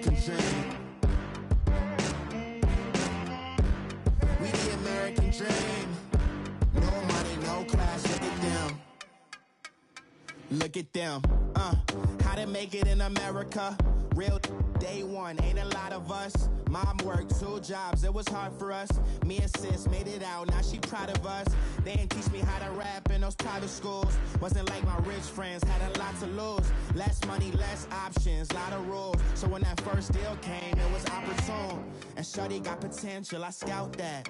American dream. We the American dream. No money, no class, look at them. Look at them. How to make it in America. Real day one, ain't a lot of us. Mom worked 2 jobs, it was hard for us. Me and sis made it out, now she proud of us. They didn't teach me how to rap in those private schools. Wasn't like my rich friends, had a lot to lose. Less money, less options, lot of rules. So when that first deal came, it was opportune. And shorty got potential, I scout that.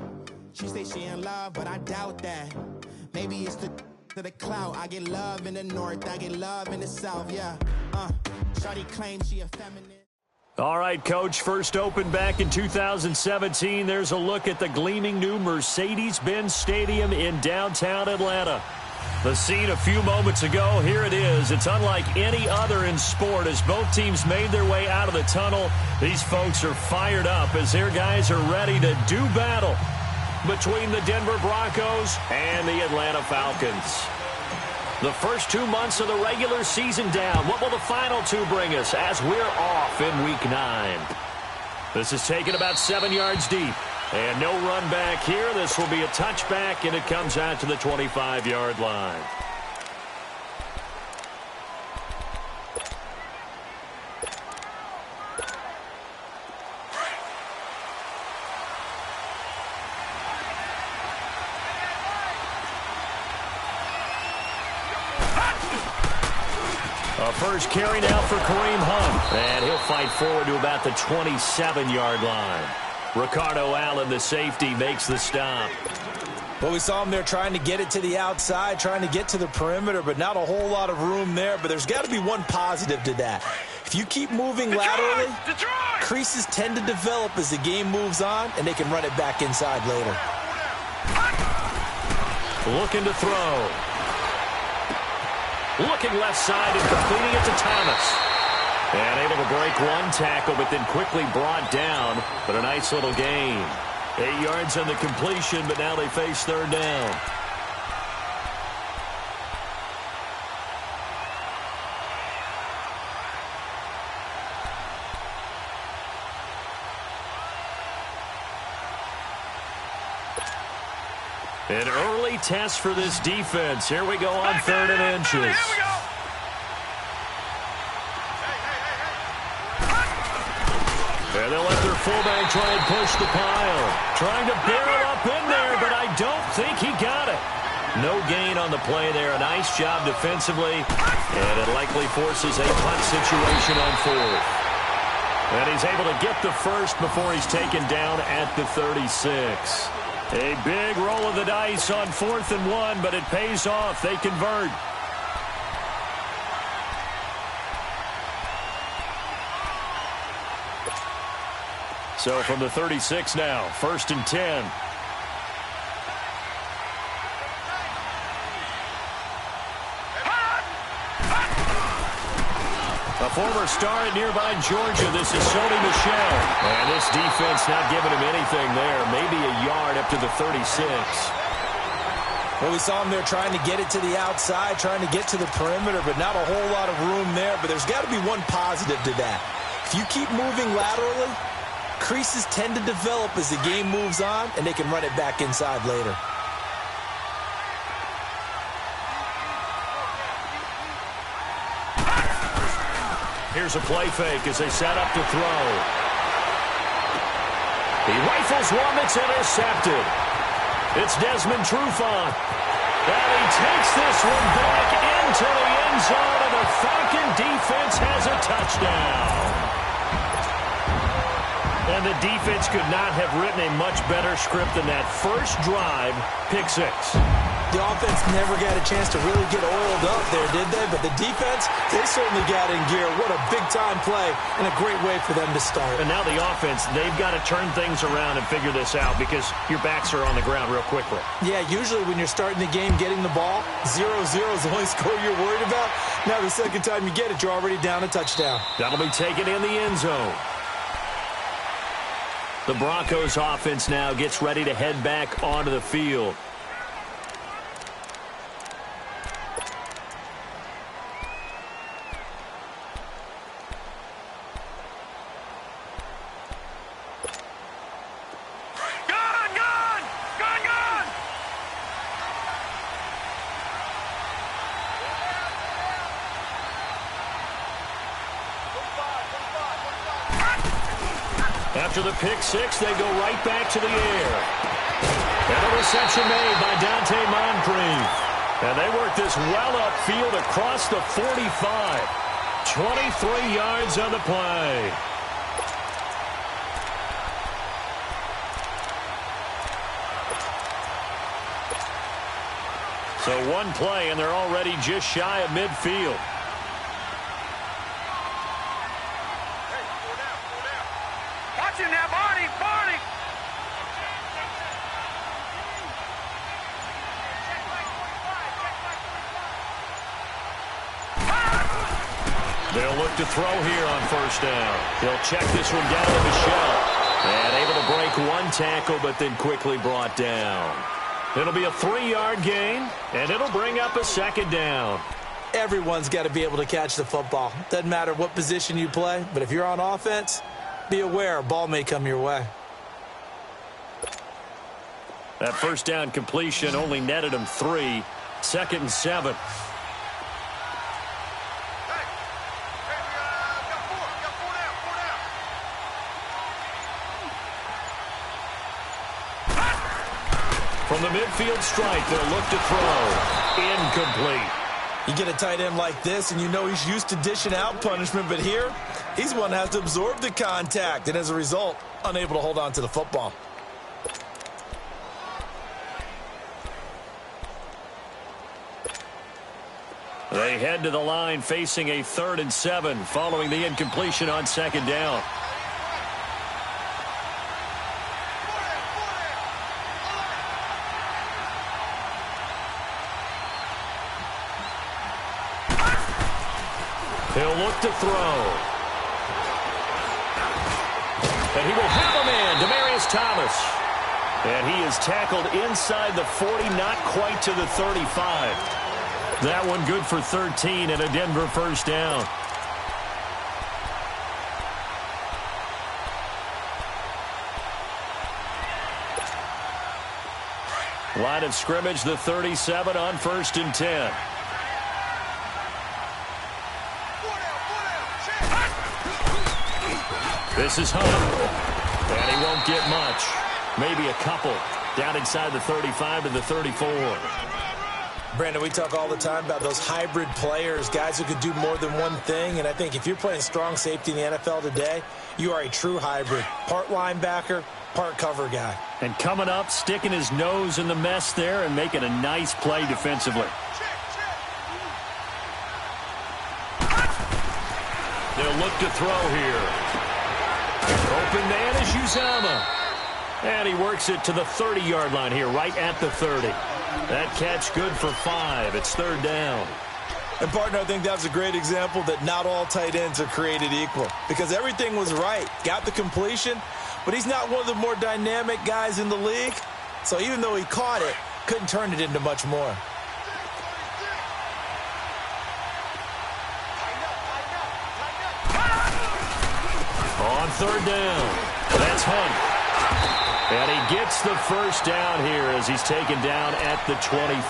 She say she in love, but I doubt that. Maybe it's to the clout. I get love in the north, I get love in the south, yeah. Shorty claims she a feminine. All right, Coach, first opened back in 2017. There's a look at the gleaming new Mercedes-Benz Stadium in downtown Atlanta. The scene a few moments ago, here it is. It's unlike any other in sport as both teams made their way out of the tunnel. These folks are fired up as their guys are ready to do battle between the Denver Broncos and the Atlanta Falcons. The first 2 months of the regular season down. What will the final 2 bring us as we're off in Week 9? This is taken about 7 yards deep. And no run back here. This will be a touchback, and it comes out to the 25-yard line. First carry now for Kareem Hunt. And he'll fight forward to about the 27-yard line. Ricardo Allen, the safety, makes the stop. Well, we saw him there trying to get it to the outside, trying to get to the perimeter, but not a whole lot of room there. But there's got to be one positive to that. If you keep moving laterally, creases tend to develop as the game moves on, and they can run it back inside later. Looking to throw. Looking left side and completing it to Thomas. And able to break one tackle, but then quickly brought down. But a nice little gain. 8 yards on the completion, but now they face third down. An early test for this defense. Here we go on 3rd and inches. Here we go. And they'll let their fullback try and push the pile. Trying to barrel up in there, but I don't think he got it. No gain on the play there. A nice job defensively. And it likely forces a punt situation on 4th. And he's able to get the first before he's taken down at the 36. A big roll of the dice on 4th and 1, but it pays off. They convert. So from the 36 now, 1st and 10. A former star at nearby Georgia, this is Sony Michel. And this defense not giving him anything there. Maybe a yard up to the 36. Well, we saw him there trying to get it to the outside, trying to get to the perimeter, but not a whole lot of room there. But there's got to be one positive to that. If you keep moving laterally, creases tend to develop as the game moves on, and they can run it back inside later. Here's a play fake as they set up to throw. He rifles one that's intercepted. It's Desmond Trufant. And he takes this one back into the end zone, and the Falcon defense has a touchdown. And the defense could not have written a much better script than that. First drive, pick 6. The offense never got a chance to really get oiled up there, did they? But the defense, they certainly got in gear. What a big-time play and a great way for them to start. And now the offense, they've got to turn things around and figure this out because your backs are on the ground real quickly. Yeah, usually when you're starting the game getting the ball, 0-0 is the only score you're worried about. Now the second time you get it, you're already down a touchdown. That'll be taken in the end zone. The Broncos offense now gets ready to head back onto the field. After the pick six, they go right back to the air. And a reception made by Dante Moncrief. And they work this well upfield across the 45. 23 yards on the play. So one play, and they're already just shy of midfield. Watch him now, Barney! They'll look to throw here on first down. He'll check this one down to Michelle. And able to break one tackle, but then quickly brought down. It'll be a 3-yard gain, and it'll bring up a second down. Everyone's got to be able to catch the football. Doesn't matter what position you play, but if you're on offense, be aware a ball may come your way. That first down completion only netted him 3. 2nd and 7. From the midfield stripe, they'll look to throw. Incomplete. You get a tight end like this, and you know he's used to dishing out punishment, but here, he's one that has to absorb the contact, and as a result, unable to hold on to the football. They head to the line facing a 3rd and 7 following the incompletion on 2nd down. He'll look to throw. And he will have a man, Demaryius Thomas. And he is tackled inside the 40, not quite to the 35. That one good for 13 and a Denver first down. Line of scrimmage, the 37 on 1st and 10. This is Hunt, and he won't get much. Maybe a couple down inside the 35 to the 34. Brandon, we talk all the time about those hybrid players, guys who could do more than one thing, and I think if you're playing strong safety in the NFL today, you are a true hybrid. Part linebacker, part cover guy. And coming up, sticking his nose in the mess there and making a nice play defensively. They'll look to throw here. Open man is Uzama. And he works it to the 30-yard line here, right at the 30. That catch good for 5. It's 3rd down. And, partner, I think that was a great example that not all tight ends are created equal. Because everything was right. Got the completion, but he's not one of the more dynamic guys in the league. So even though he caught it, couldn't turn it into much more. On 3rd down, that's Hunt. And he gets the first down here as he's taken down at the 24.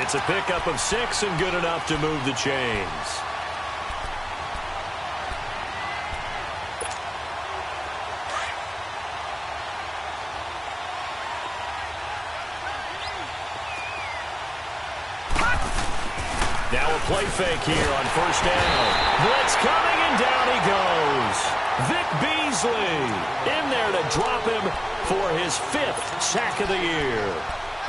It's a pickup of 6 and good enough to move the chains. Now a play fake here on 1st down. Blitz coming, and down he goes. Vic Beasley in there to drop him for his 5th sack of the year.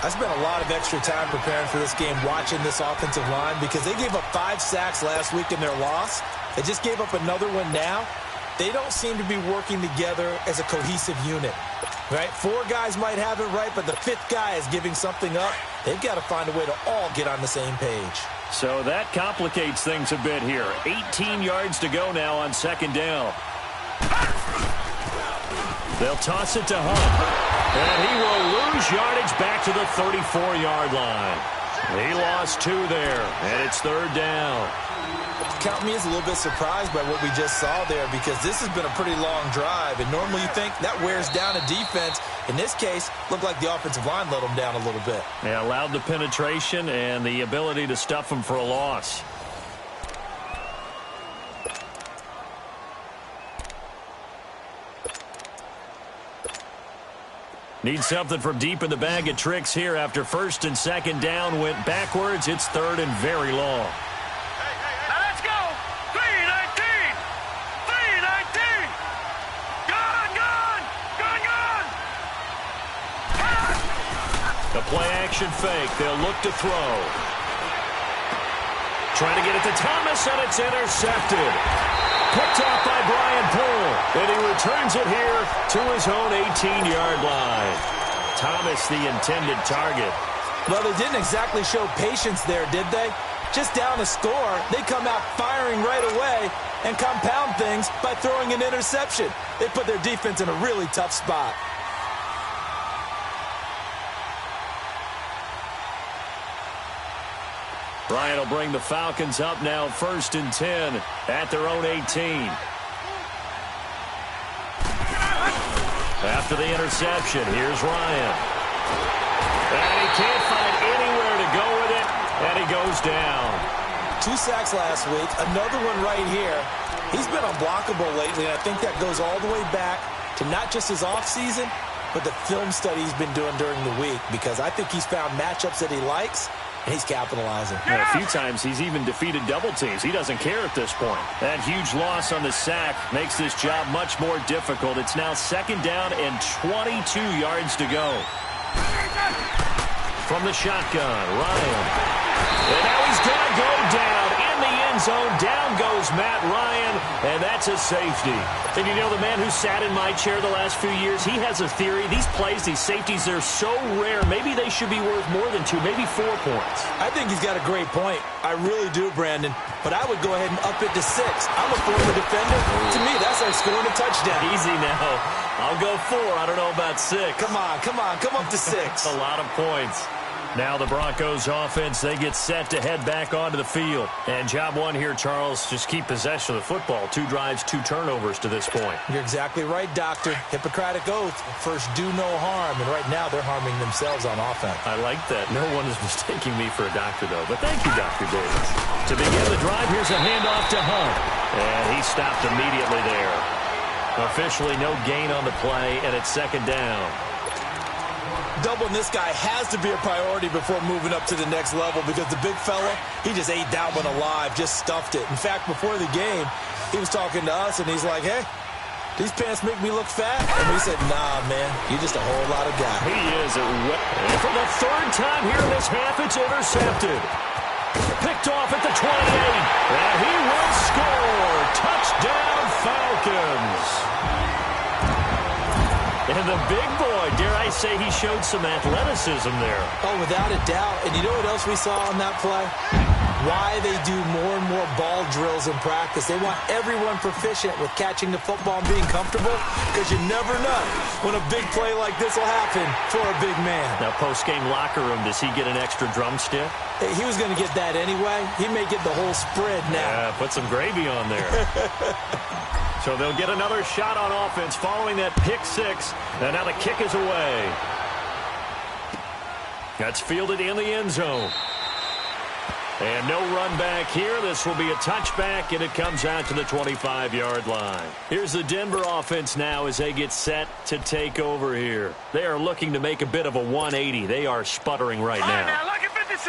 I spent a lot of extra time preparing for this game watching this offensive line because they gave up 5 sacks last week in their loss. They just gave up another one now. They don't seem to be working together as a cohesive unit. Right? 4 guys might have it right, but the 5th guy is giving something up. They've got to find a way to all get on the same page. So that complicates things a bit here. 18 yards to go now on 2nd down. They'll toss it to Hunt. And he will lose yardage back to the 34-yard line. He lost 2 there, and it's 3rd down. Count me as a little bit surprised by what we just saw there because this has been a pretty long drive, and normally you think that wears down a defense. In this case, looked like the offensive line let them down a little bit. Yeah, allowed the penetration and the ability to stuff them for a loss. Need something from deep in the bag of tricks here after first and second down went backwards. It's third and very long. Now let's go. 3-19. 3-19. Gone. The play action fake. They'll look to throw. Trying to get it to Thomas, and it's intercepted. Picked off by Brian Poole, and he returns it here to his own 18-yard line. Thomas, the intended target. Well, they didn't exactly show patience there, did they? Just down a score, they come out firing right away and compound things by throwing an interception. They put their defense in a really tough spot. Bryant will bring the Falcons up now, 1st and 10 at their own 18. After the interception, here's Ryan. And he can't find anywhere to go with it, and he goes down. 2 sacks last week, another one right here. He's been unblockable lately, and I think that goes all the way back to not just his offseason, but the film study he's been doing during the week, because I think he's found matchups that he likes, and he's capitalizing. And a few times he's even defeated double teams. He doesn't care at this point. That huge loss on the sack makes this job much more difficult. It's now 2nd down and 22 yards to go. From the shotgun, Ryan. And now he's going to go down in the end zone. Down goes Matt Ryan, and that's a safety. And you know, the man who sat in my chair the last few years, he has a theory. These plays, these safeties, they're so rare. Maybe they should be worth more than 2, maybe 4 points. I think he's got a great point. I really do, Brandon. But I would go ahead and up it to 6. I'm a former defender. To me, that's like scoring a touchdown. Easy now. I'll go 4. I don't know about 6. Come on. Come up to 6. A lot of points. Now the Broncos offense, they get set to head back onto the field. And job one here, Charles, just keep possession of the football. 2 drives, 2 turnovers to this point. You're exactly right, Doctor. Hippocratic oath. First, do no harm. And right now, they're harming themselves on offense. I like that. No one is mistaking me for a doctor, though. But thank you, Dr. Davis. To begin the drive, here's a handoff to Hunt. And he stopped immediately there. Officially no gain on the play, and it's 2nd down. Doubling this guy has to be a priority before moving up to the next level, because the big fella, he just ate that one alive, just stuffed it. In fact, before the game, he was talking to us, and he's like, hey, these pants make me look fat. And we said, nah, man, you're just a whole lot of guy. He is. And for the 3rd time here in this half, it's intercepted. Picked off at the 28. And he will score. Touchdown, Falcons. And the big boy, dare I say, he showed some athleticism there. Oh, without a doubt. And you know what else we saw on that play? Why they do more and more ball drills in practice. They want everyone proficient with catching the football and being comfortable, because you never know when a big play like this will happen for a big man. Now, post-game locker room, does he get an extra drumstick? He was going to get that anyway. He may get the whole spread now. Yeah, put some gravy on there. So they'll get another shot on offense following that pick 6. And now the kick is away. That's fielded in the end zone. And no run back here. This will be a touchback, and it comes out to the 25-yard line. Here's the Denver offense now as they get set to take over here. They are looking to make a bit of a 180. They are sputtering right now.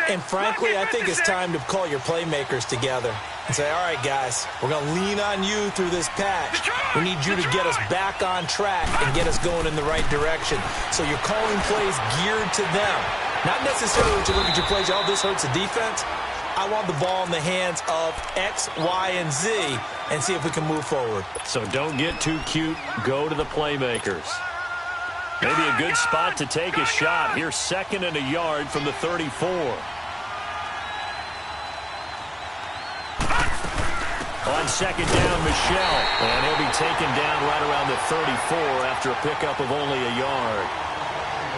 And frankly, I think it's time to call your playmakers together and say, all right, guys, we're going to lean on you through this patch. We need you to get us back on track and get us going in the right direction. So you're calling plays geared to them. Not necessarily when you look at your plays, oh, this hurts the defense. I want the ball in the hands of X, Y, and Z and see if we can move forward. So don't get too cute. Go to the playmakers. Maybe a good spot to take a shot. Here's 2nd and a yard from the 34. On 2nd down, Michel. And he'll be taken down right around the 34 after a pickup of only a yard.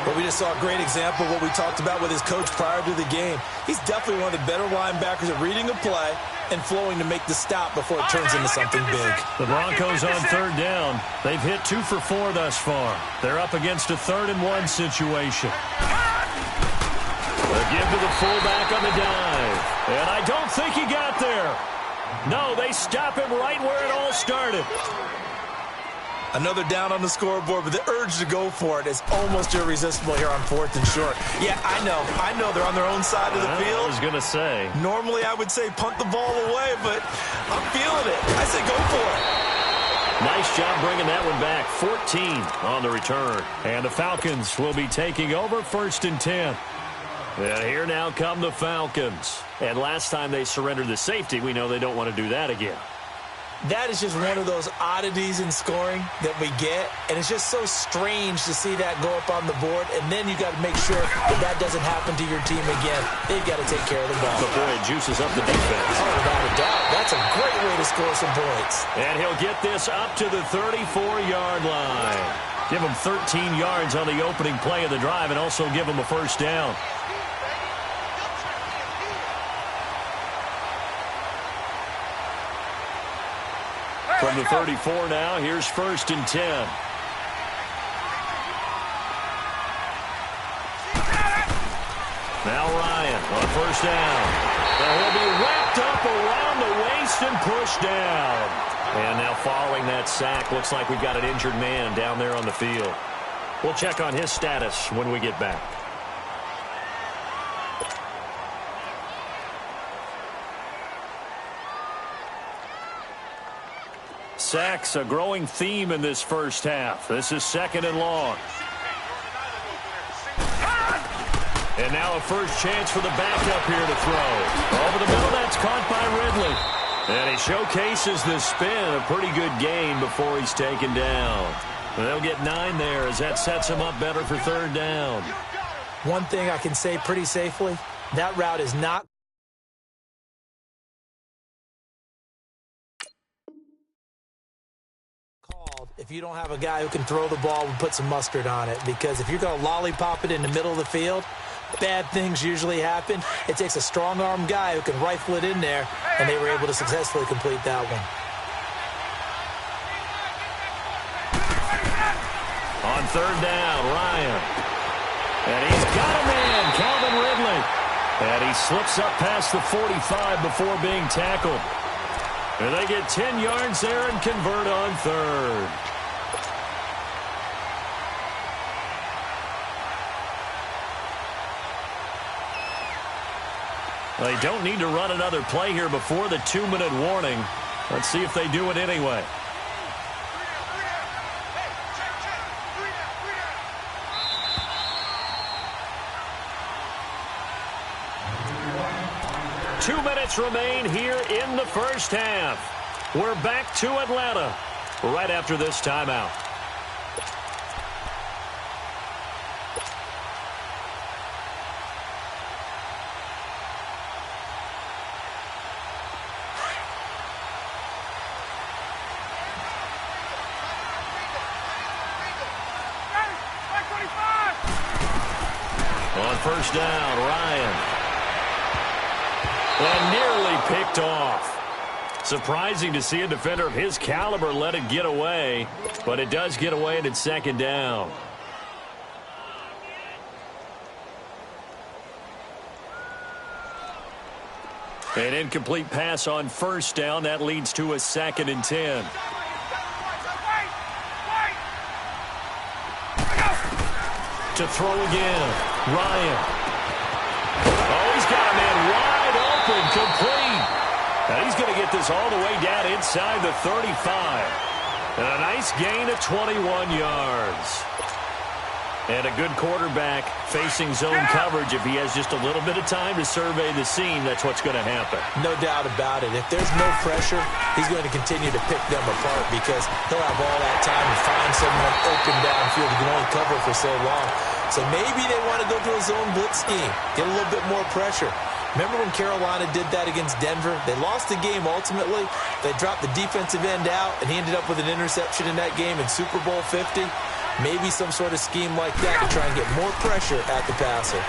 But we just saw a great example of what we talked about with his coach prior to the game. He's definitely one of the better linebackers at reading a play and flowing to make the stop before it turns into something big. The Broncos on 3rd down. They've hit 2 for 4 thus far. They're up against a 3rd and 1 situation. They'll give to the fullback on the dive. And I don't think he got there. No, they stop him right where it all started. Another down on the scoreboard, but the urge to go for it is almost irresistible here on 4th and short. Yeah, I know they're on their own side of the field. I was going to say. Normally I would say punt the ball away, but I'm feeling it. I say go for it. Nice job bringing that one back. 14 on the return. And the Falcons will be taking over 1st and 10. And here now come the Falcons. And last time they surrendered the safety, we know they don't want to do that again. That is just one of those oddities in scoring that we get, and it's just so strange to see that go up on the board, and then you got to make sure that doesn't happen to your team again. They've got to take care of the ball. But boy, it juices up the defense. Oh, without a doubt. That's a great way to score some points. And he'll get this up to the 34-yard line. Give him 13 yards on the opening play of the drive and also give him a first down. From the 34 now, here's 1st and 10. Now Ryan on first down. And he'll be wrapped up around the waist and pushed down. And now following that sack, looks like we've got an injured man down there on the field. We'll check on his status when we get back. Sacks, a growing theme in this first half. This is 2nd and long. And now a first chance for the backup here to throw. Over the middle, that's caught by Ridley. And he showcases the spin, a pretty good gain before he's taken down. They'll get 9 there as that sets him up better for 3rd down. One thing I can say pretty safely, that route is not if you don't have a guy who can throw the ball and put some mustard on it. Because if you're going to lollipop it in the middle of the field, bad things usually happen. It takes a strong-arm guy who can rifle it in there, and they were able to successfully complete that one. On 3rd down, Ryan. And he's got a man, Calvin Ridley. And he slips up past the 45 before being tackled. And they get 10 yards there and convert on 3rd. They don't need to run another play here before the 2-minute warning. Let's see if they do it anyway. Two minutes remain here in the first half. We're back to Atlanta right after this timeout. On first down, Ryan. And nearly picked off. Surprising to see a defender of his caliber let it get away, but it does get away and it's 2nd down. An incomplete pass on first down. That leads to a 2nd and 10. To throw again, Ryan. Oh, he's got a man wide open, complete. And he's going to get this all the way down inside the 35. And a nice gain of 21 yards. And a good quarterback facing zone coverage. If he has just a little bit of time to survey the scene, that's what's going to happen. No doubt about it. If there's no pressure, he's going to continue to pick them apart because he'll have all that time to find someone open downfield. He can only cover for so long. So maybe they want to go to a zone blitz scheme, get a little bit more pressure. Remember when Carolina did that against Denver? They lost the game ultimately. They dropped the defensive end out, and he ended up with an interception in that game in Super Bowl 50. Maybe some sort of scheme like that to try and get more pressure at the passer.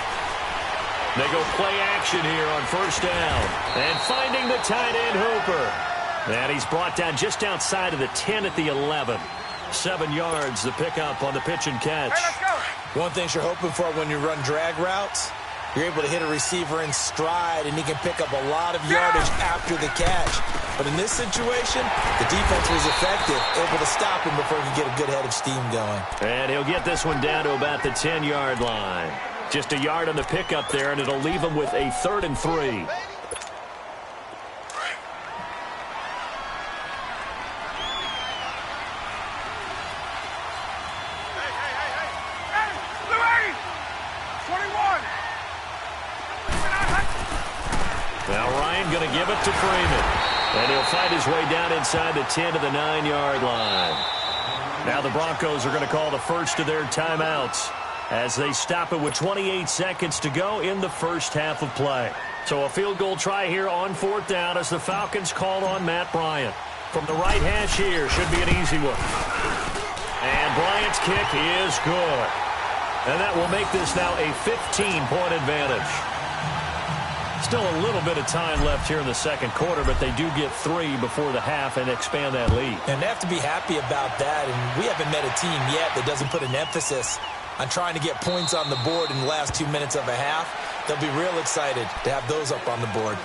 They go play action here on first down. And finding the tight end, Hooper. And he's brought down just outside of the 10 at the 11. 7 yards, the pickup on the pitch and catch. One thing you're hoping for when you run drag routes You're able to hit a receiver in stride, and he can pick up a lot of yardage after the catch. But in this situation, the defense was effective, able to stop him before he could get a good head of steam going. And he'll get this one down to about the 10-yard line. Just a yard on the pickup there, and it'll leave him with a 3rd and 3. Now Ryan going to give it to Freeman. And he'll fight his way down inside the 10 to the 9-yard line. Now the Broncos are going to call the first of their timeouts as they stop it with 28 seconds to go in the first half of play. So a field goal try here on 4th down as the Falcons call on Matt Bryant. From the right hash here, should be an easy one. And Bryant's kick is good. And that will make this now a 15-point advantage. Still a little bit of time left here in the second quarter, but they do get 3 before the half and expand that lead. And they have to be happy about that, and we haven't met a team yet that doesn't put an emphasis on trying to get points on the board in the last 2 minutes of a half. They'll be real excited to have those up on the board.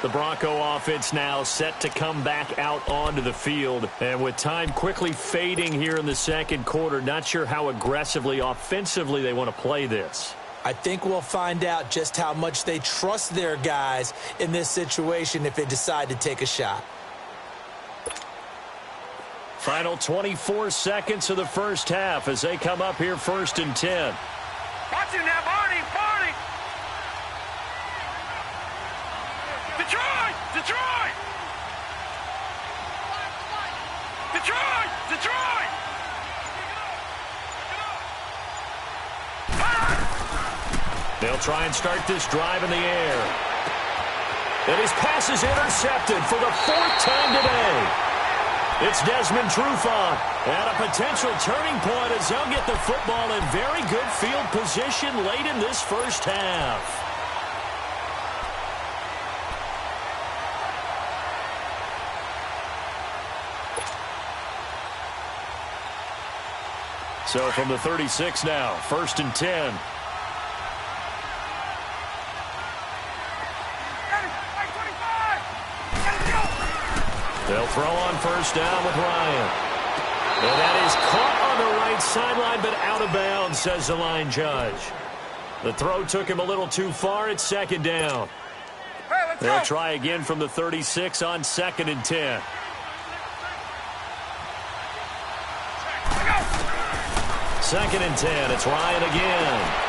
The Bronco offense now set to come back out onto the field, and with time quickly fading here in the second quarter, not sure how aggressively, offensively they want to play this. I think we'll find out just how much they trust their guys in this situation if they decide to take a shot. Final 24 seconds of the first half as they come up here 1st and 10. Watch him now, Barney! Barney! Detroit! Detroit! Detroit! Detroit! They'll try and start this drive in the air. And his pass is intercepted for the 4th time today. It's Desmond Trufant at a potential turning point as he'll get the football in very good field position late in this first half. So from the 36 now, 1st and 10. They'll throw on 1st down with Ryan. And that is caught on the right sideline, but out of bounds, says the line judge. The throw took him a little too far. It's 2nd down. They'll try again from the 36 on 2nd and 10. Second and 10. It's Ryan again.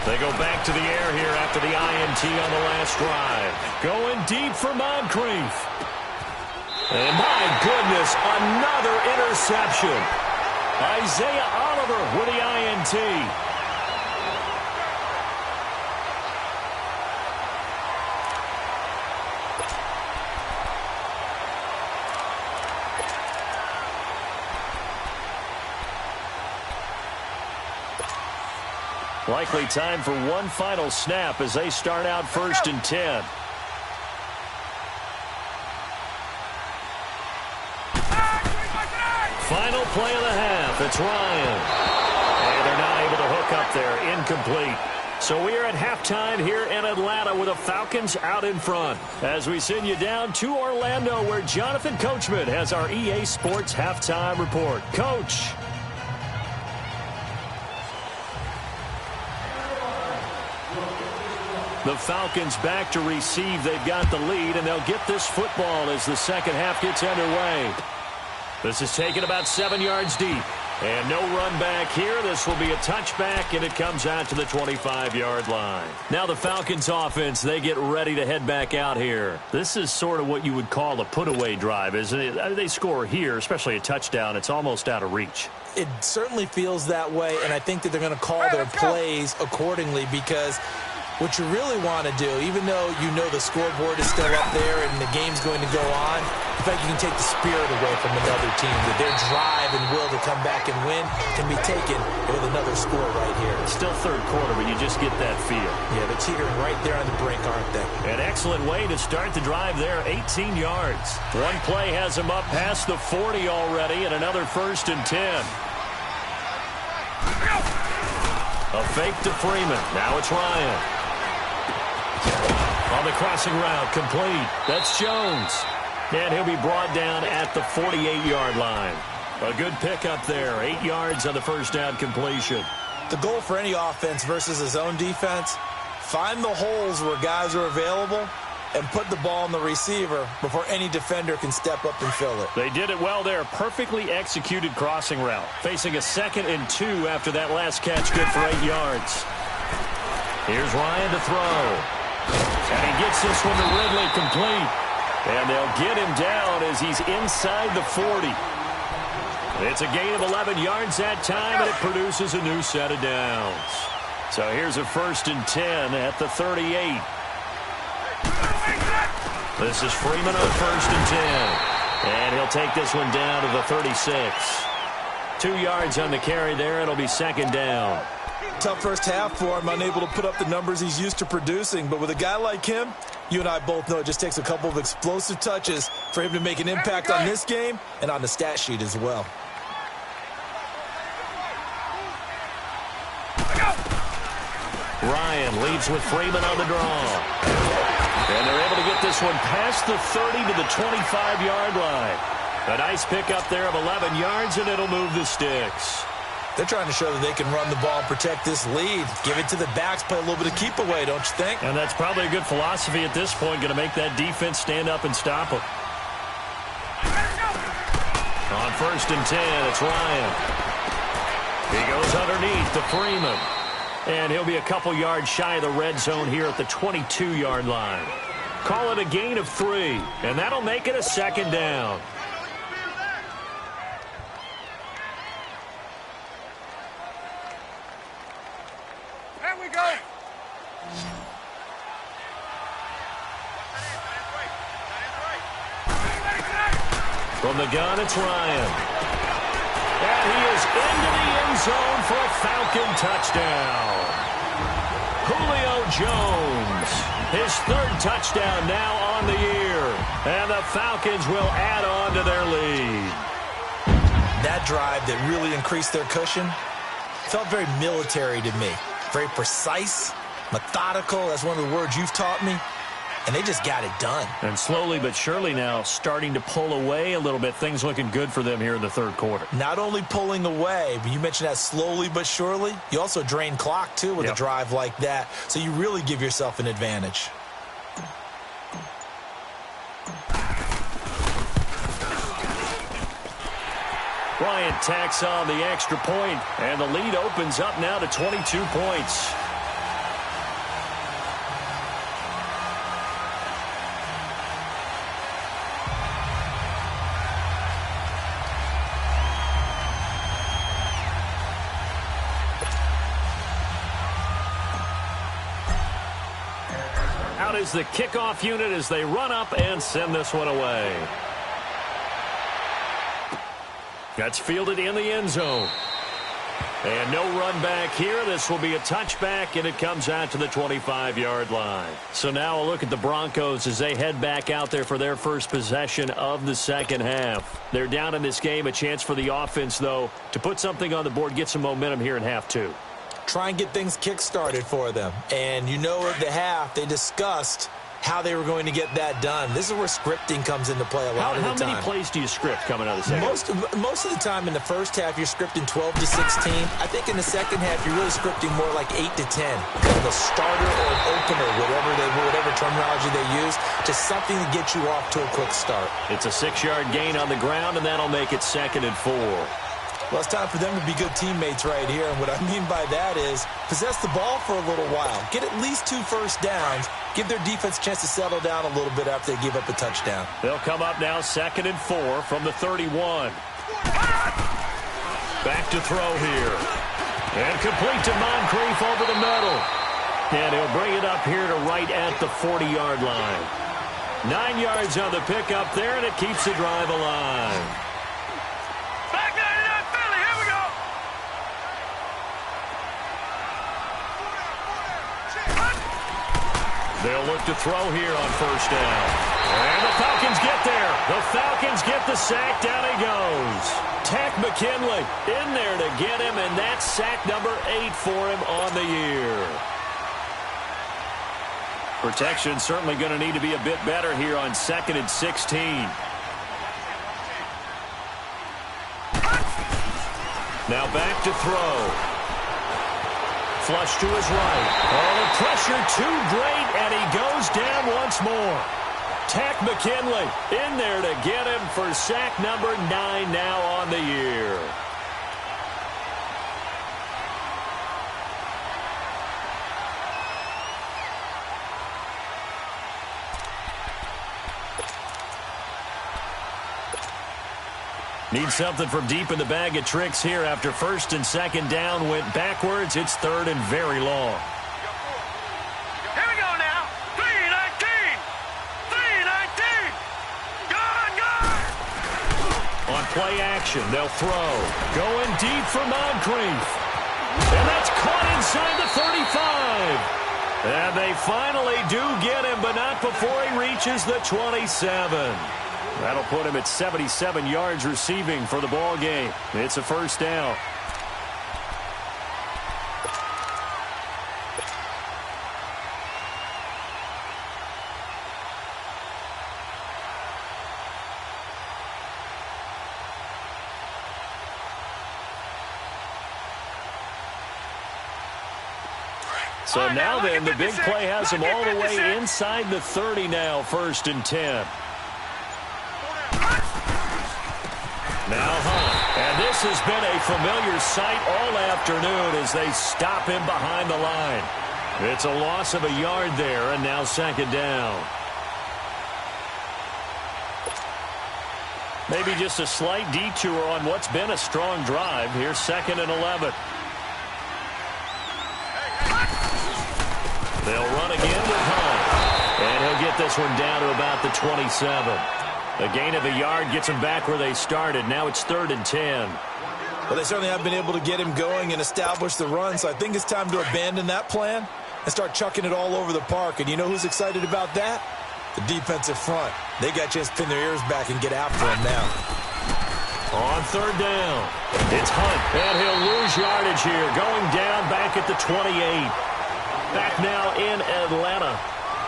They go back to the air here after the INT on the last drive. Going deep for Moncrief. And my goodness, another interception. Isaiah Oliver with the INT. Likely time for one final snap as they start out 1st and 10. Final play of the half. It's Ryan. And they're not able to hook up there. Incomplete. So we are at halftime here in Atlanta with the Falcons out in front. As we send you down to Orlando where Jonathan Coachman has our EA Sports halftime report. Coach. The Falcons back to receive. They've got the lead, and they'll get this football as the second half gets underway. This is taken about 7 yards deep. And no run back here. This will be a touchback, and it comes out to the 25-yard line. Now the Falcons offense, they get ready to head back out here. This is sort of what you would call a put-away drive, isn't it? They score here, especially a touchdown. It's almost out of reach. It certainly feels that way, and I think that they're going to call their plays accordingly because What you really want to do, even though you know the scoreboard is still up there and the game's going to go on, I think you can take the spirit away from another team, that their drive and will to come back and win can be taken with another score right here. It's still third quarter, but you just get that feel. Yeah, they're teetering right there on the brink, aren't they? An excellent way to start the drive there, 18 yards. One play has them up past the 40 already, and another 1st and 10. A fake to Freeman. Now it's Ryan. On the crossing route, complete. That's Jones. And he'll be brought down at the 48-yard line. A good pickup there. 8 yards on the first down completion. The goal for any offense versus his own defense, find the holes where guys are available and put the ball on the receiver before any defender can step up and fill it. They did it well there. Perfectly executed crossing route. Facing a 2nd and 2 after that last catch. Good for 8 yards. Here's Ryan to throw. And he gets this one to Ridley, complete. And they'll get him down as he's inside the 40. It's a gain of 11 yards that time, and it produces a new set of downs. So here's a 1st and 10 at the 38. This is Freeman on 1st and 10. And he'll take this one down to the 36. 2 yards on the carry there. It'll be 2nd down. Tough first half for him, unable to put up the numbers he's used to producing. But with a guy like him, you and I both know it just takes a couple of explosive touches for him to make an impact on this game and on the stat sheet as well. Ryan leads with Freeman on the draw. And they're able to get this one past the 30 to the 25-yard line. A nice pickup there of 11 yards, and it'll move the sticks. They're trying to show that they can run the ball and protect this lead. Give it to the backs, play a little bit of keep away, don't you think? And that's probably a good philosophy at this point, going to make that defense stand up and stop them. On 1st and 10, it's Ryan. He goes underneath to Freeman. And he'll be a couple yards shy of the red zone here at the 22-yard line. Call it a gain of 3, and that'll make it a 2nd down. There we go. From the gun, it's Ryan. And he is into the end zone for a Falcon touchdown. Julio Jones, his 3rd touchdown now on the year. And the Falcons will add on to their lead. That drive that really increased their cushion felt very military to me. Very precise, methodical. That's one of the words you've taught me. And they just got it done. And slowly but surely now starting to pull away a little bit. Things looking good for them here in the 3rd quarter. Not only pulling away, but you mentioned that slowly but surely. You also drain clock, too, with a drive like that. So you really give yourself an advantage. Bryant tacks on the extra point, and the lead opens up now to 22 points. Out is the kickoff unit as they run up and send this one away. That's fielded in the end zone. And no run back here. This will be a touchback, and it comes out to the 25-yard line. So now a look at the Broncos as they head back out there for their first possession of the 2nd half. They're down in this game. A chance for the offense, though, to put something on the board, get some momentum here in half 2. Try and get things kick-started for them. And you know at the half, they discussed how they were going to get that done. This is where scripting comes into play a lot of the time. How many plays do you script coming out of the second? Most of the time in the first half, you're scripting 12 to 16. I think in the second half, you're really scripting more like 8 to 10. Kind of a starter or an opener, whatever terminology they use, just something to get you off to a quick start. It's a 6-yard gain on the ground, and that'll make it 2nd and 4. Well, it's time for them to be good teammates right here. And what I mean by that is possess the ball for a little while. Get at least 2 first downs. Give their defense a chance to settle down a little bit after they give up a touchdown. They'll come up now 2nd and 4 from the 31. Back to throw here. And complete to Moncrief over the middle. And he'll bring it up here to right at the 40-yard line. 9 yards on the pickup there, and it keeps the drive alive. Back 99 Philly, here we go. They'll look to throw here on first down. And the Falcons get there. The Falcons get the sack. Down he goes. Tack McKinley in there to get him, and that's sack number 8 for him on the year. Protection certainly going to need to be a bit better here on 2nd and 16. Now back to throw. Flush to his right. Oh, the pressure too great, and he goes down once more. Tack McKinley in there to get him for sack number 9 now on the year. Need something from deep in the bag of tricks here after 1st and 2nd down went backwards. It's 3rd and very long. Here we go now. 3-19. 3-19. Gone. On play action, they'll throw. Going deep for Moncrief. And that's caught inside the 35. And they finally do get him, but not before he reaches the 27. That'll put him at 77 yards receiving for the ball game. It's a first down. So now then, the big play has him all the way inside the 30 now, 1st and 10. Now Hunt, and this has been a familiar sight all afternoon as they stop him behind the line. It's a loss of a yard there, and now 2nd down. Maybe just a slight detour on what's been a strong drive. Here's 2nd and 11. They'll run again with Hunt, and he'll get this one down to about the 27. A gain of a yard gets them back where they started. Now it's 3rd and 10. Well, they certainly have been able to get him going and establish the run, so I think it's time to abandon that plan and start chucking it all over the park. And you know who's excited about that? The defensive front. They got a chance to pin their ears back and get after him now. On 3rd down, it's Hunt, and he'll lose yardage here, going down back at the 28. Back now in Atlanta.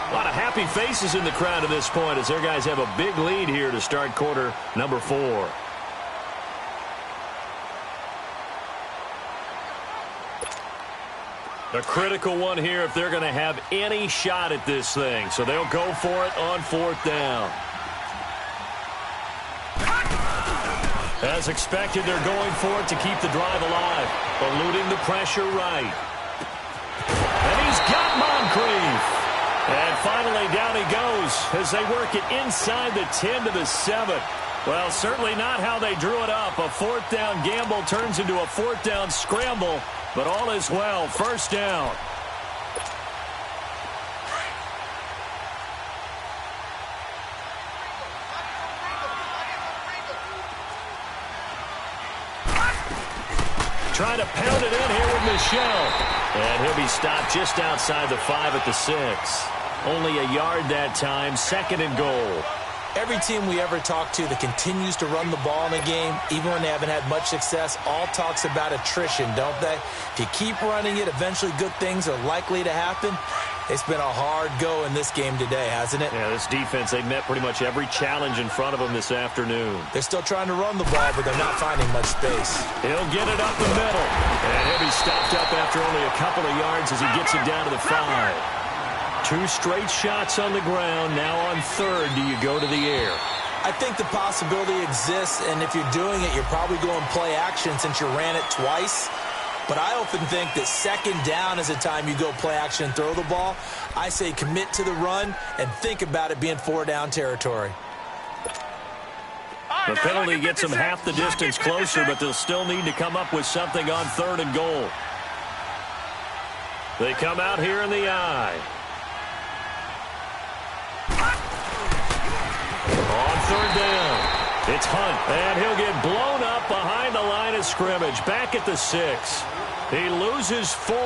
A lot of happy faces in the crowd at this point as their guys have a big lead here to start quarter number 4. A critical one here if they're going to have any shot at this thing. So they'll go for it on 4th down. As expected, they're going for it to keep the drive alive. Eluding the pressure right. And he's got Moncrief. And finally, down he goes as they work it inside the 10 to the 7. Well, certainly not how they drew it up. A 4th down gamble turns into a 4th down scramble, but all is well. 1st down. Trying to pound it in here with Michel. And he'll be stopped just outside the 5 at the 6. Only a yard that time, 2nd and goal. Every team we ever talk to that continues to run the ball in a game, even when they haven't had much success, all talks about attrition, don't they? If you keep running it, eventually good things are likely to happen. It's been a hard go in this game today, hasn't it? Yeah, this defense, they've met pretty much every challenge in front of them this afternoon. They're still trying to run the ball, but they're not finding much space. He'll get it up the middle. And he'll be stopped up after only a couple of yards as he gets it down to the 5. 2 straight shots on the ground. Now on 3rd, do you go to the air? I think the possibility exists, and if you're doing it, you're probably going play action since you ran it twice. But I often think that 2nd down is the time you go play action and throw the ball. I say commit to the run and think about it being 4 down territory. The penalty gets them half the distance closer, but they'll still need to come up with something on 3rd and goal. They come out here in the I. On third down, it's Hunt, and he'll get blown up behind the line of scrimmage, back at the 6. He loses 4,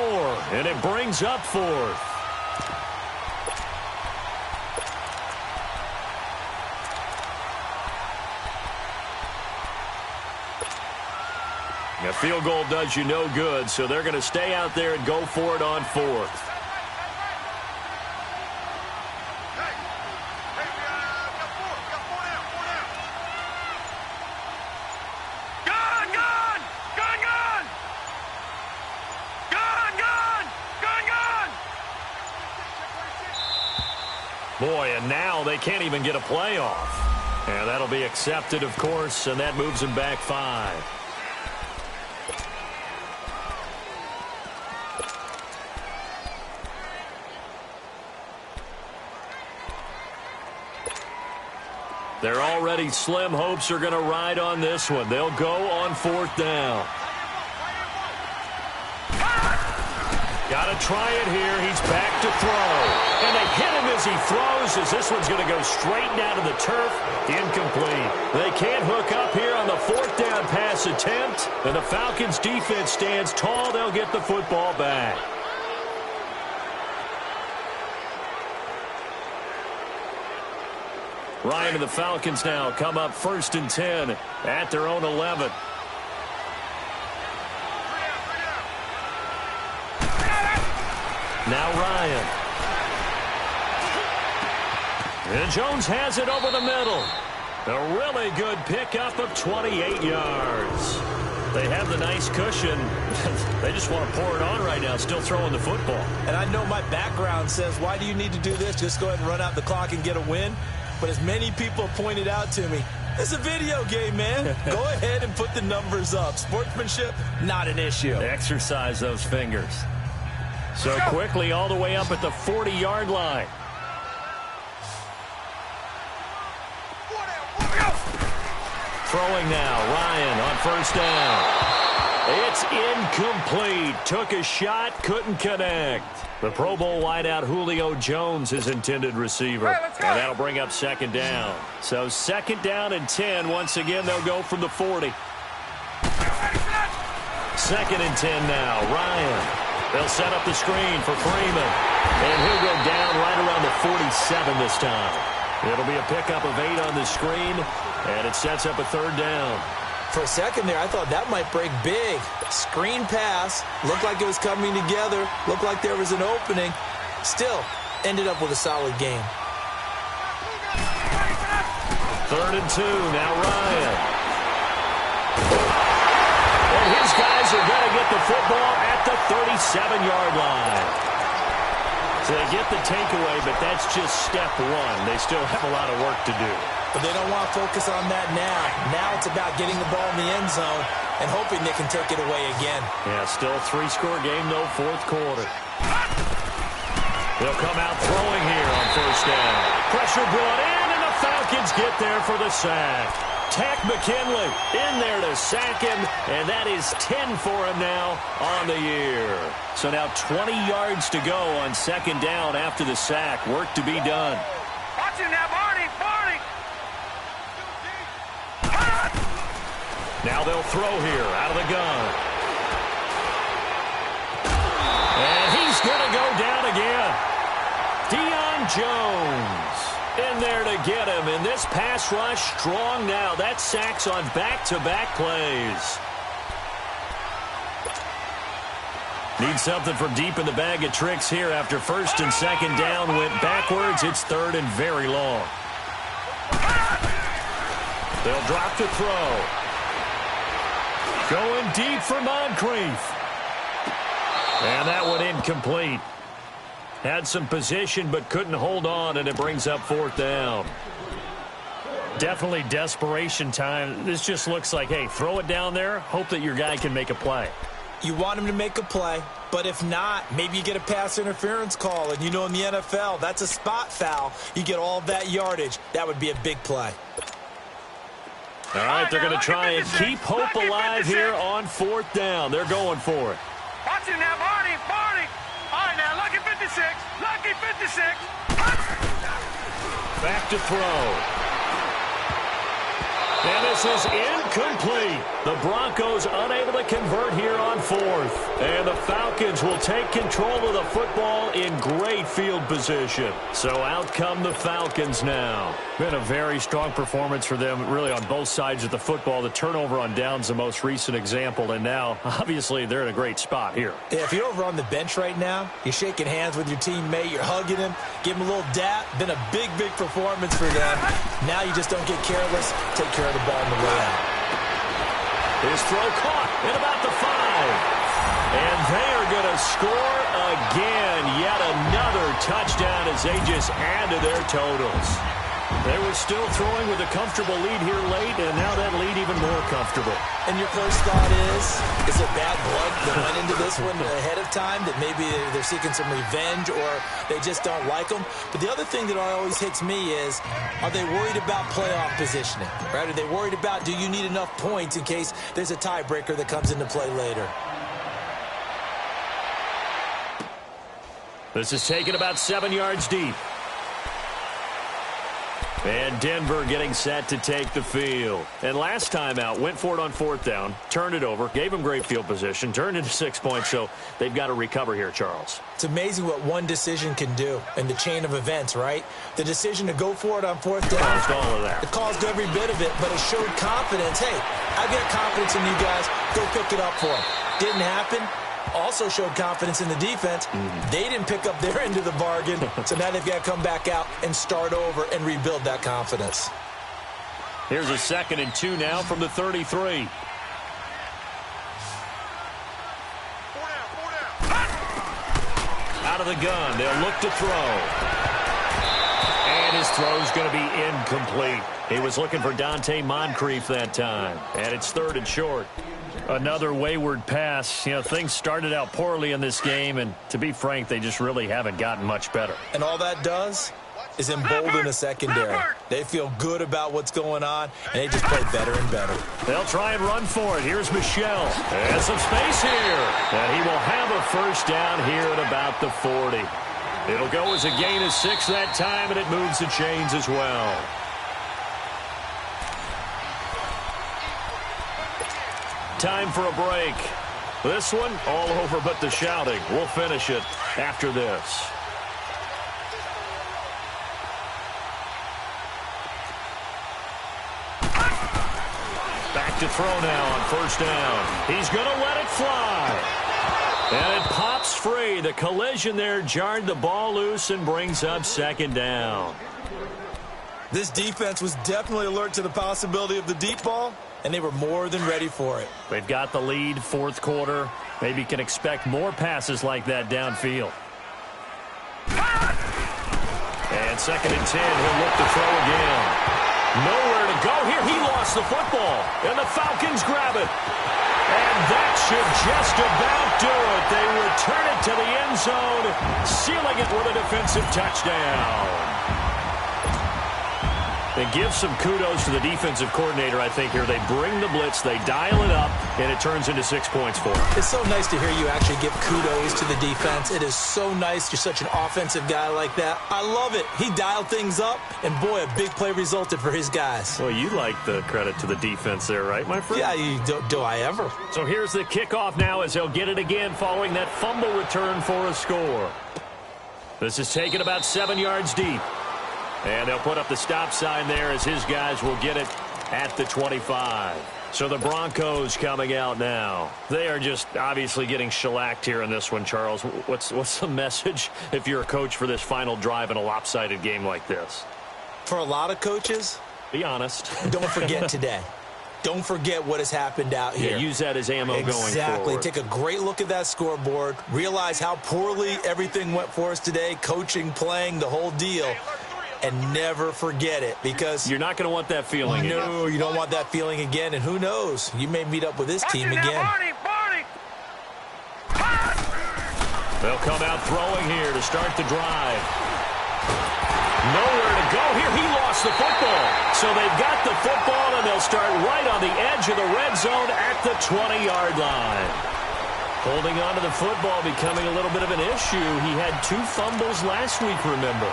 and it brings up 4th. A field goal does you no good, so they're going to stay out there and go for it on 4th. Boy, and now they can't even get a play off. And that'll be accepted, of course, and that moves them back 5. They're already slim hopes are going to ride on this one. They'll go on 4th down. Got to try it here. He's back to throw. And they hit him as he throws, as this one's going to go straight down to the turf. Incomplete. They can't hook up here on the 4th down pass attempt. And the Falcons defense stands tall. They'll get the football back. Ryan and the Falcons now come up 1st and 10 at their own 11. Now Ryan. And Jones has it over the middle. A really good pickup of 28 yards. They have the nice cushion. They just want to pour it on right now, still throwing the football. And I know my background says, why do you need to do this? Just go ahead and run out the clock and get a win. But as many people pointed out to me, it's a video game, man. Go ahead and put the numbers up. Sportsmanship, not an issue. Exercise those fingers. So quickly all the way up at the 40-yard line. Throwing now, Ryan on 1st down. It's incomplete. Took a shot, couldn't connect. The Pro Bowl wideout Julio Jones, his intended receiver. And that'll bring up 2nd down. So 2nd down and 10. Once again, they'll go from the 40. 2nd and 10 now. Ryan. They'll set up the screen for Freeman. And he'll go down right around the 47 this time. It'll be a pickup of 8 on the screen. And it sets up a 3rd down. For a second there, I thought that might break big. Screen pass. Looked like it was coming together. Looked like there was an opening. Still, ended up with a solid game. 3rd and 2. Now Ryan. And his guys are going to get the football at the 37-yard line. So they get the takeaway, but that's just step 1. They still have a lot of work to do. But they don't want to focus on that now. Now it's about getting the ball in the end zone and hoping they can take it away again. Yeah, still a 3-score game, though, 4th quarter. They'll come out throwing here on 1st down. Pressure brought in, and the Falcons get there for the sack. Tack McKinley in there to sack him, and that is 10 for him now on the year. So now 20 yards to go on 2nd down after the sack. Work to be done. Watch it now, Barney! Barney! Now they'll throw here out of the gun. And he's going to go down again. Deion Jones in there to get him. And this pass rush strong now. That sacks on back-to-back plays. Need something from deep in the bag of tricks here after 1st and 2nd down went backwards. It's 3rd and very long. They'll drop to throw. Going deep for Moncrief. And that one incomplete. Had some position but couldn't hold on, and it brings up 4th down. Definitely desperation time. This just looks like, hey, throw it down there, hope that your guy can make a play. You want him to make a play, but if not, maybe you get a pass interference call, and you know in the NFL, that's a spot foul. You get all of that yardage. That would be a big play. All right, they're going to try and keep hope alive here on 4th down. They're going for it. Watch it now, Barney! Barney! All right, to 6. Back to throw. And this is incomplete. The Broncos unable to convert here on 4th. And the Falcons will take control of the football in great field position. So out come the Falcons now. Been a very strong performance for them, really, on both sides of the football. The turnover on downs, the most recent example. And now, obviously, they're in a great spot here. Yeah, if you're over on the bench right now, you're shaking hands with your teammate, you're hugging him, give him a little dap. Been a big, big performance for them. Now you just don't get careless. Take care of the ball on the way out. His throw caught at about the 5. And they are going to score again. Yet another touchdown as they just add to their totals. They were still throwing with a comfortable lead here late, and now that lead even more comfortable. And your first thought is it bad blood that went into this one ahead of time, that maybe they're seeking some revenge or they just don't like them? But the other thing that always hits me is, are they worried about playoff positioning? Right? Are they worried about, do you need enough points in case there's a tiebreaker that comes into play later? This is taken about 7 yards deep. And Denver getting set to take the field. And last time out, went for it on 4th down, turned it over, gave them great field position, turned into 6 points, so they've got to recover here, Charles. It's amazing what one decision can do in the chain of events, right? The decision to go for it on 4th down. Caused all of that. It caused every bit of it, but it showed confidence. Hey, I've got confidence in you guys. Go pick it up for them. Didn't happen. Also showed confidence in the defense. They didn't pick up their end of the bargain, so now they've got to come back out and start over and rebuild that confidence. Here's a 2nd and 2 now from the 33. Out of the gun, they'll look to throw. And his throw's going to be incomplete. He was looking for Dante Moncrief that time, and it's 3rd and short. Another wayward pass. You know, things started out poorly in this game, and to be frank, they just really haven't gotten much better. And all that does is embolden the secondary. They feel good about what's going on, and they just play better and better. They'll try and run for it. Here's Michel. And some space here. And he will have a first down here at about the 40. It'll go as a gain of 6 that time, and it moves the chains as well. Time for a break. This one, all over but the shouting. We'll finish it after this. Back to throw now on 1st down. He's going to let it fly. And it pops free. The collision there jarred the ball loose and brings up 2nd down. This defense was definitely alert to the possibility of the deep ball, and they were more than ready for it. They've got the lead, 4th quarter. Maybe you can expect more passes like that downfield. And 2nd and 10, he'll look to throw again. Nowhere to go here. He lost the football, and the Falcons grab it. And that should just about do it. They return it to the end zone, sealing it with a defensive touchdown. And give some kudos to the defensive coordinator, I think, here. They bring the blitz, they dial it up, and it turns into 6 points for them. It's so nice to hear you actually give kudos to the defense. It is so nice. You're such an offensive guy like that. I love it. He dialed things up, and boy, a big play resulted for his guys. Well, you like the credit to the defense there, right, my friend? Yeah, do I ever? So here's the kickoff now as they'll get it again following that fumble return for a score. This is taken about 7 yards deep. And they'll put up the stop sign there as his guys will get it at the 25. So the Broncos coming out now. They are just obviously getting shellacked here in this one, Charles. What's the message if you're a coach for this final drive in a lopsided game like this? For a lot of coaches, be honest. Don't forget today. Don't forget what has happened out here. Yeah, use that as ammo going forward. Exactly. Take a great look at that scoreboard. Realize how poorly everything went for us today. Coaching, playing, the whole deal. And never forget it, because you're not going to want that feeling again. No, you don't want that feeling again. And who knows? You may meet up with this team again. Barney. They'll come out throwing here to start the drive. Nowhere to go here. He lost the football. So they've got the football, and they'll start right on the edge of the red zone at the 20-yard line. Holding on to the football becoming a little bit of an issue. He had 2 fumbles last week, remember.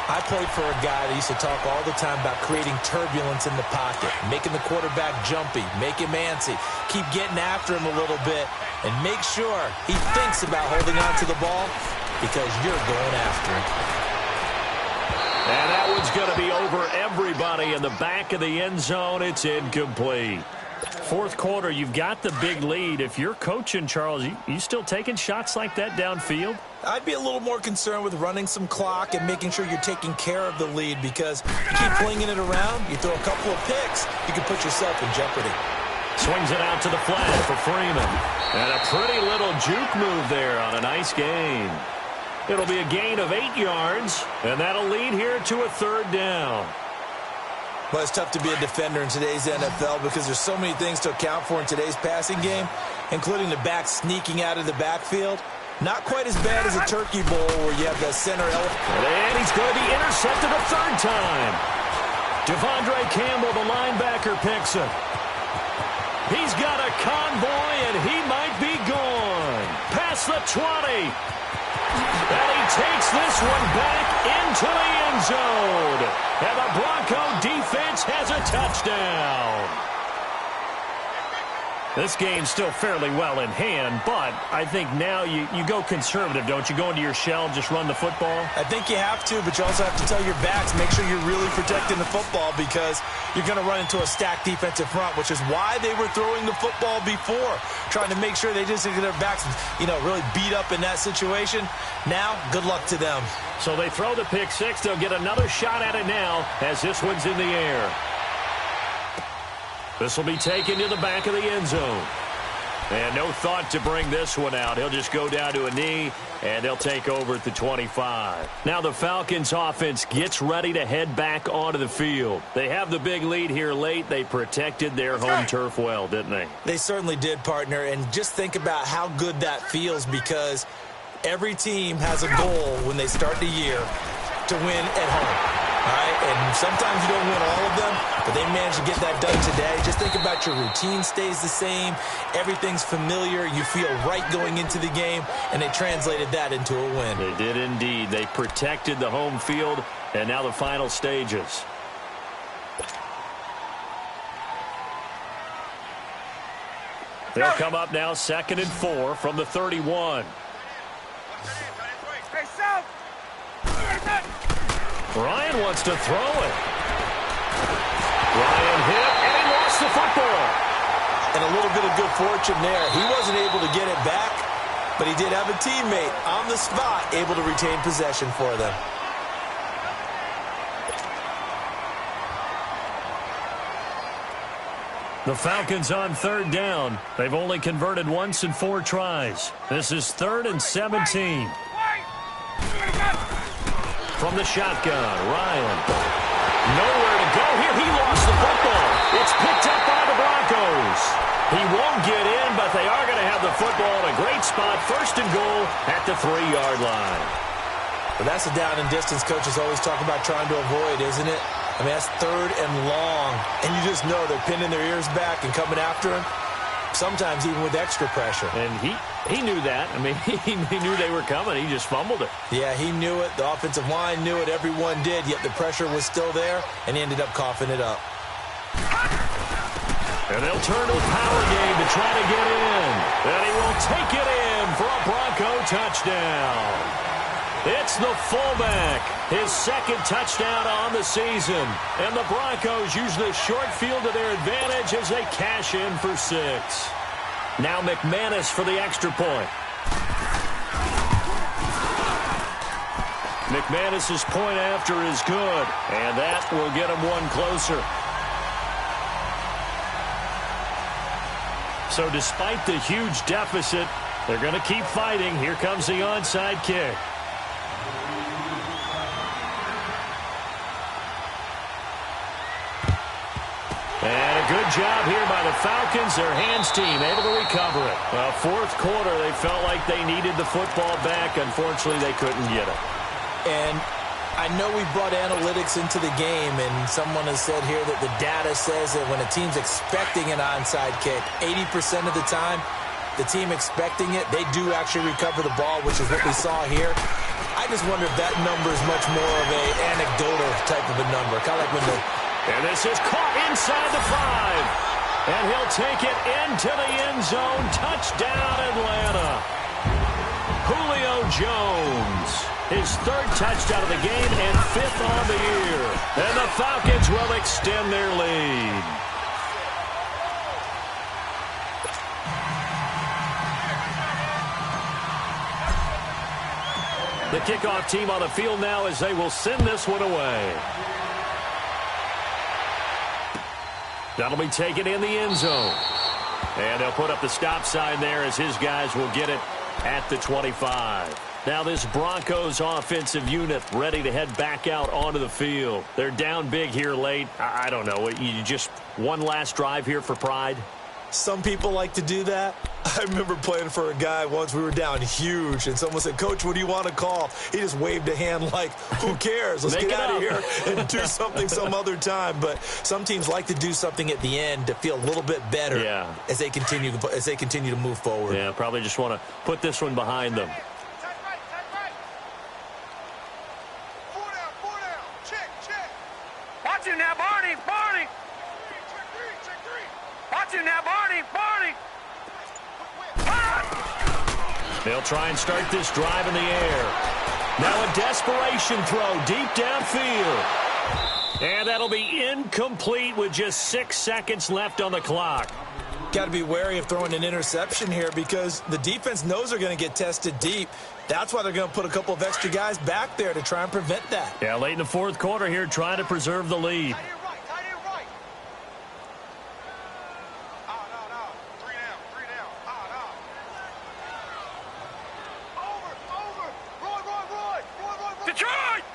I played for a guy that used to talk all the time about creating turbulence in the pocket, making the quarterback jumpy, make him antsy, keep getting after him a little bit, and make sure he thinks about holding on to the ball because you're going after him. And that one's going to be over everybody in the back of the end zone. It's incomplete. Fourth quarter, you've got the big lead. If you're coaching, Charles, you still taking shots like that downfield? I'd be a little more concerned with running some clock and making sure you're taking care of the lead, because you keep flinging it around, you throw a couple of picks, you can put yourself in jeopardy. Swings it out to the flat for Freeman. And a pretty little juke move there on a nice gain. It'll be a gain of 8 yards, and that'll lead here to a 3rd down. Well, it's tough to be a defender in today's NFL because there's so many things to account for in today's passing game, including the back sneaking out of the backfield. Not quite as bad as a turkey bowl where you have the center element. And he's going to be intercepted a 3rd time. Devondre Campbell, the linebacker, picks it. He's got a convoy, and he might be gone. Past the 20. And he takes this one back into the end zone. And the Bronco defense has a touchdown. This game's still fairly well in hand, but I think now you go conservative, don't you? Go into your shell, just run the football? I think you have to, but you also have to tell your backs, make sure you're really protecting the football, because you're going to run into a stacked defensive front, which is why they were throwing the football before, trying to make sure they just get their backs, really beat up in that situation. Now, good luck to them. So they throw the pick six. They'll get another shot at it now as this one's in the air. This will be taken to the back of the end zone. And no thought to bring this one out. He'll just go down to a knee, and they'll take over at the 25. Now the Falcons offense gets ready to head back onto the field. They have the big lead here late. They protected their home turf well, didn't they? They certainly did, partner. And just think about how good that feels, because every team has a goal when they start the year to win at home. All right, and sometimes you don't win all of them, but they managed to get that done today. Just think about your routine stays the same. Everything's familiar. You feel right going into the game, and they translated that into a win. They did indeed. They protected the home field, and now the final stages. They'll come up now 2nd and 4 from the 31. Hey, South! Ryan wants to throw it. Ryan hit, and he lost the football. And a little bit of good fortune there. He wasn't able to get it back, but he did have a teammate on the spot able to retain possession for them. The Falcons on 3rd down. They've only converted once in 4 tries. This is 3rd and 17. From the shotgun, Ryan. Nowhere to go here. He lost the football. It's picked up by the Broncos. He won't get in, but they are going to have the football in a great spot. 1st and goal at the 3-yard line. But that's a down and distance coaches always talk about trying to avoid, isn't it? I mean, that's 3rd and long. And you just know they're pinning their ears back and coming after him. Sometimes even with extra pressure. And he knew that. I mean, he knew they were coming. He just fumbled it. Yeah, he knew it. The offensive line knew it. Everyone did, yet the pressure was still there, and he ended up coughing it up. And they'll turn to a power game to try to get in. And he will take it in for a Bronco touchdown. It's the fullback, his 2nd touchdown on the season. And the Broncos use the short field to their advantage as they cash in for 6. Now McManus for the extra point. McManus's point after is good, and that will get him one closer. So despite the huge deficit, they're going to keep fighting. Here comes the onside kick. And a good job here by the Falcons, their hands team, able to recover it. Well, 4th quarter, they felt like they needed the football back. Unfortunately, they couldn't get it. And I know we brought analytics into the game, and someone has said here that the data says that when a team's expecting an onside kick, 80% of the time, the team expecting it, they do actually recover the ball, which is what we saw here. I just wonder if that number is much more of a anecdotal type of a number. Kind of like when the... And this is caught inside the 5. And he'll take it into the end zone. Touchdown, Atlanta. Julio Jones. His 3rd touchdown of the game and 5th on the year. And the Falcons will extend their lead. The kickoff team on the field now as they will send this one away. That'll be taken in the end zone. And they'll put up the stop sign there as his guys will get it at the 25. Now this Broncos offensive unit ready to head back out onto the field. They're down big here late. I don't know. You just one last drive here for pride? Some people like to do that. I remember playing for a guy once. We were down huge, and someone said, "Coach, what do you want to call?" He just waved a hand like, who cares? Let's get out of here and do something some other time. But some teams like to do something at the end to feel a little bit better as they continue to move forward. Yeah, probably just want to put this one behind them. Watch him now, Barney. Watch him now, Barney. They'll try and start this drive in the air. Now a desperation throw deep downfield. And that'll be incomplete with just 6 seconds left on the clock. Got to be wary of throwing an interception here because the defense knows they're going to get tested deep. That's why they're going to put a couple of extra guys back there to try and prevent that. Yeah, late in the 4th quarter here, trying to preserve the lead.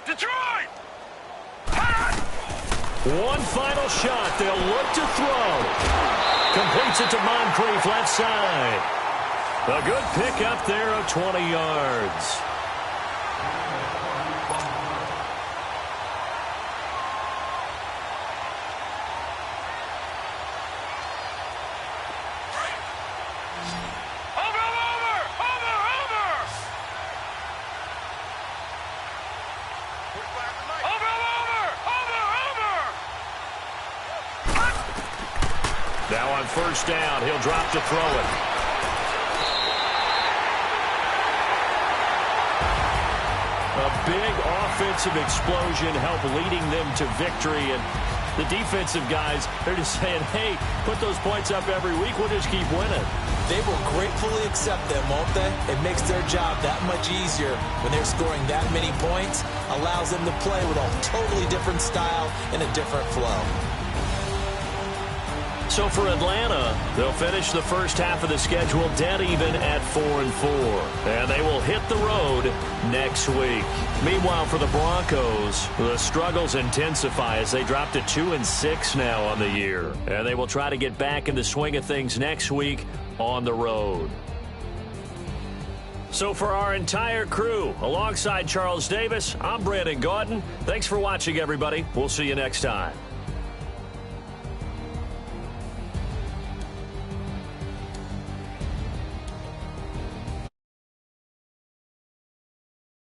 Detroit! One final shot. They'll look to throw. Completes it to Moncrief, left side. A good pick up there of 20 yards. Now on 1st down, he'll drop to throw it. A big offensive explosion helped leading them to victory. And the defensive guys, they're just saying, hey, put those points up every week. We'll just keep winning. They will gratefully accept them, won't they? It makes their job that much easier when they're scoring that many points. Allows them to play with a totally different style and a different flow. So for Atlanta, they'll finish the first half of the schedule dead even at 4-4. And they will hit the road next week. Meanwhile, for the Broncos, the struggles intensify as they drop to 2-6 now on the year. And they will try to get back in the swing of things next week on the road. So for our entire crew, alongside Charles Davis, I'm Brandon Gaudin. Thanks for watching, everybody. We'll see you next time.